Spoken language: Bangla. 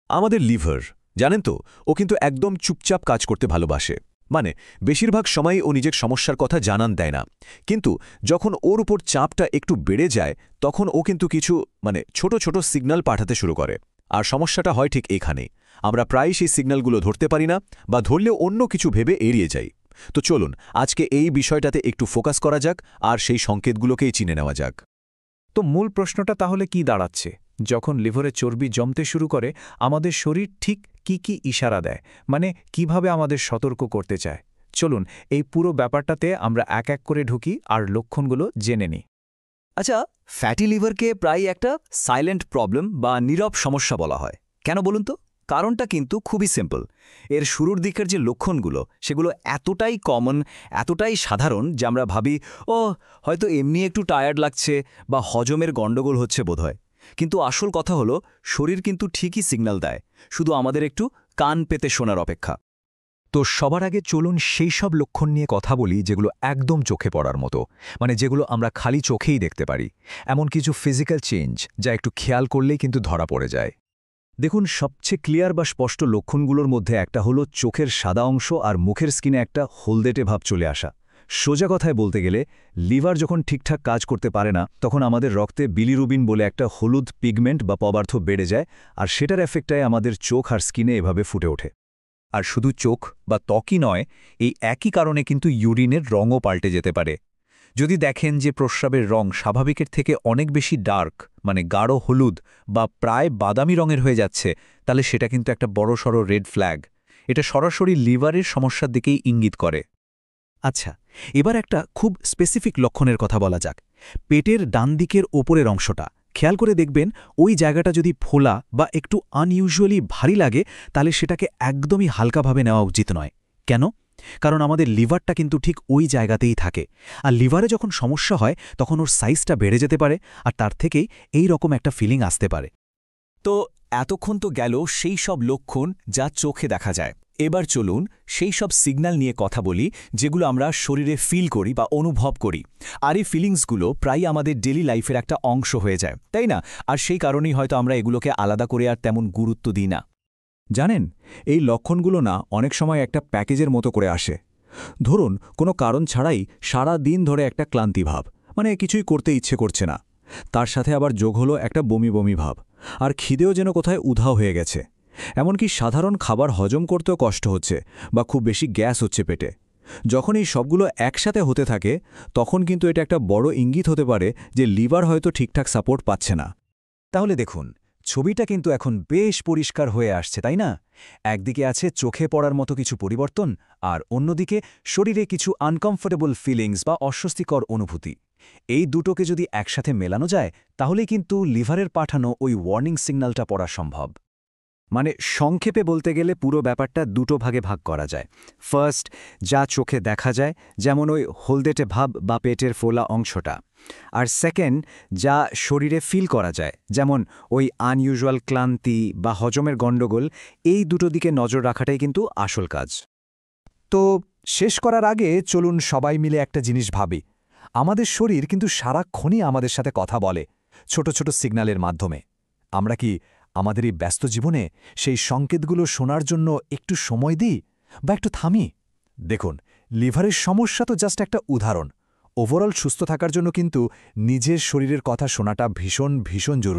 আমাদের লিভার, জানেন তো, ও কিন্তু একদম চুপচাপ কাজ করতে ভালোবাসে। মানে বেশিরভাগ সময়ই ও নিজের সমস্যার কথা জানান দেয় না। কিন্তু যখন ওর উপর চাপটা একটু বেড়ে যায়, তখন ও কিন্তু কিছু ছোট ছোট সিগন্যাল পাঠাতে শুরু করে। আর সমস্যাটা হয় ঠিক এখানেই। আমরা প্রায়ই সেই সিগন্যালগুলো ধরতে পারি না, বা ধরলেও অন্য কিছু ভেবে এড়িয়ে যাই। তো চলুন আজকে এই বিষয়টাতে একটু ফোকাস করা যাক, আর সেই সংকেতগুলোকেই চিনে নেওয়া যাক। তো মূল প্রশ্নটা তাহলে কি দাঁড়াচ্ছে? যখন লিভারে চর্বি জমতে শুরু করে, আমাদের শরীর ঠিক কি ইশারা দেয়, মানে কিভাবে আমাদের সতর্ক করতে চায়? চলুন এই পুরো ব্যাপারটাতে আমরা এক এক করে ঢুকি আর লক্ষণগুলো জেনে নিই। আচ্ছা, ফ্যাটি লিভারকে প্রায় একটা সাইলেন্ট প্রবলেম বা নীরব সমস্যা বলা হয়। কেন বলুন তো? কারণটা কিন্তু খুবই সিম্পল। এর শুরুর দিকের যে লক্ষণগুলো, সেগুলো এতটাই কমন, এতটাই সাধারণ যে আমরা ভাবি, ও হয়তো এমনি একটু টায়ার্ড লাগছে বা হজমের গণ্ডগোল হচ্ছে বোধহয়। কিন্তু আসল কথা হলো, শরীর কিন্তু ঠিকই সিগন্যাল দেয়, শুধু আমাদের একটু কান পেতে শোনার অপেক্ষা। তো সবার আগে চলুন সেই সব লক্ষণ নিয়ে কথা বলি যেগুলো একদম চোখে পড়ার মতো, মানে যেগুলো আমরা খালি চোখেই দেখতে পারি। এমন কিছু ফিজিক্যাল চেঞ্জ যা একটু খেয়াল করলেই কিন্তু ধরা পড়ে যায়। দেখুন, সবচেয়ে ক্লিয়ার বা স্পষ্ট লক্ষণগুলোর মধ্যে একটা হলো চোখের সাদা অংশ আর মুখের স্কিনে একটা হলদেটে ভাব চলে আসা। সোজা কথায় বলতে গেলে, লিভার যখন ঠিকঠাক কাজ করতে পারে না, তখন আমাদের রক্তে বিলিরুবিন বলে একটা হলুদ পিগমেন্ট বা পদার্থ বেড়ে যায়, আর সেটার এফেক্টায় আমাদের চোখ আর স্কিনে এভাবে ফুটে ওঠে। আর শুধু চোখ বা ত্বকই নয়, এই একই কারণে কিন্তু ইউরিনের রঙও পাল্টে যেতে পারে। যদি দেখেন যে প্রস্রাবের রং স্বাভাবিকের থেকে অনেক বেশি ডার্ক, মানে গাঢ় হলুদ বা প্রায় বাদামি রঙের হয়ে যাচ্ছে, তাহলে সেটা কিন্তু একটা বড়সড় রেড ফ্ল্যাগ। এটা সরাসরি লিভারের সমস্যার দিকেই ইঙ্গিত করে। আচ্ছা, এবার একটা খুব স্পেসিফিক লক্ষণের কথা বলা যাক। পেটের ডান দিকের ওপরের অংশটা খেয়াল করে দেখবেন, ওই জায়গাটা যদি ফোলা বা একটু আনইউজুয়ালি ভারী লাগে, তাহলে সেটাকে একদমই হালকাভাবে নেওয়া উচিত নয়। কেন? কারণ আমাদের লিভারটা কিন্তু ঠিক ওই জায়গাতেই থাকে, আর লিভারে যখন সমস্যা হয় তখন ওর সাইজটা বেড়ে যেতে পারে, আর তার থেকেই এই রকম একটা ফিলিং আসতে পারে। তো এতক্ষণ তো গেল সেই সব লক্ষণ যা চোখে দেখা যায়। এবার চলুন সেই সব সিগন্যাল নিয়ে কথা বলি যেগুলো আমরা শরীরে ফিল করি বা অনুভব করি। আর এই ফিলিংসগুলো প্রায় আমাদের ডেলি লাইফের একটা অংশ হয়ে যায়, তাই না? আর সেই কারণেই হয়তো আমরা এগুলোকে আলাদা করে আর তেমন গুরুত্ব দিই না। জানেন, এই লক্ষণগুলো না অনেক সময় একটা প্যাকেজের মতো করে আসে। ধরুন, কোনো কারণ ছাড়াই সারা দিন ধরে একটা ক্লান্তি ভাব, মানে কিছুই করতে ইচ্ছে করছে না। তার সাথে আবার যোগ হলো একটা বমি বমি ভাব, আর খিদেও যেন কোথায় উধাও হয়ে গেছে। এমনকি সাধারণ খাবার হজম করতেও কষ্ট হচ্ছে, বা খুব বেশি গ্যাস হচ্ছে পেটে। যখন এই সবগুলো একসাথে হতে থাকে, তখন কিন্তু এটা একটা বড় ইঙ্গিত হতে পারে যে লিভার হয়তো ঠিকঠাক সাপোর্ট পাচ্ছে না। তাহলে দেখুন, ছবিটা কিন্তু এখন বেশ পরিষ্কার হয়ে আসছে, তাই না? একদিকে আছে চোখে পড়ার মতো কিছু পরিবর্তন, আর অন্যদিকে শরীরে কিছু আনকমফোর্টেবল ফিলিংস বা অস্বস্তিকর অনুভূতি। এই দুটোকে যদি একসাথে মেলানো যায়, তাহলেই কিন্তু লিভারের পাঠানো ওই ওয়ার্নিং সিগন্যালটা পড়া সম্ভব। মানে সংক্ষেপে বলতে গেলে পুরো ব্যাপারটা দুটো ভাগে ভাগ করা যায়। ফার্স্ট, যা চোখে দেখা যায়, যেমন ওই হলদেটে ভাব বা পেটের ফোলা অংশটা। আর সেকেন্ড, যা শরীরে ফিল করা যায়, যেমন ওই আনইউজুয়াল ক্লান্তি বা হজমের গণ্ডগোল। এই দুটো দিকে নজর রাখাটাই কিন্তু আসল কাজ। তো শেষ করার আগে চলুন সবাই মিলে একটা জিনিস ভাবি। আমাদের শরীর কিন্তু সারাক্ষণই আমাদের সাথে কথা বলে, ছোট ছোট সিগন্যালের মাধ্যমে। আমরা কি আমাদের এই ব্যস্ত জীবনে সেই সংকেতগুলো শোনার জন্য একটু সময় দিই, বা একটু থামি? দেখুন, লিভারের সমস্যা তো জাস্ট একটা উদাহরণ। ওভারঅল সুস্থ থাকার জন্য কিন্তু নিজের শরীরের কথা শোনাটা ভীষণ ভীষণ জরুরি।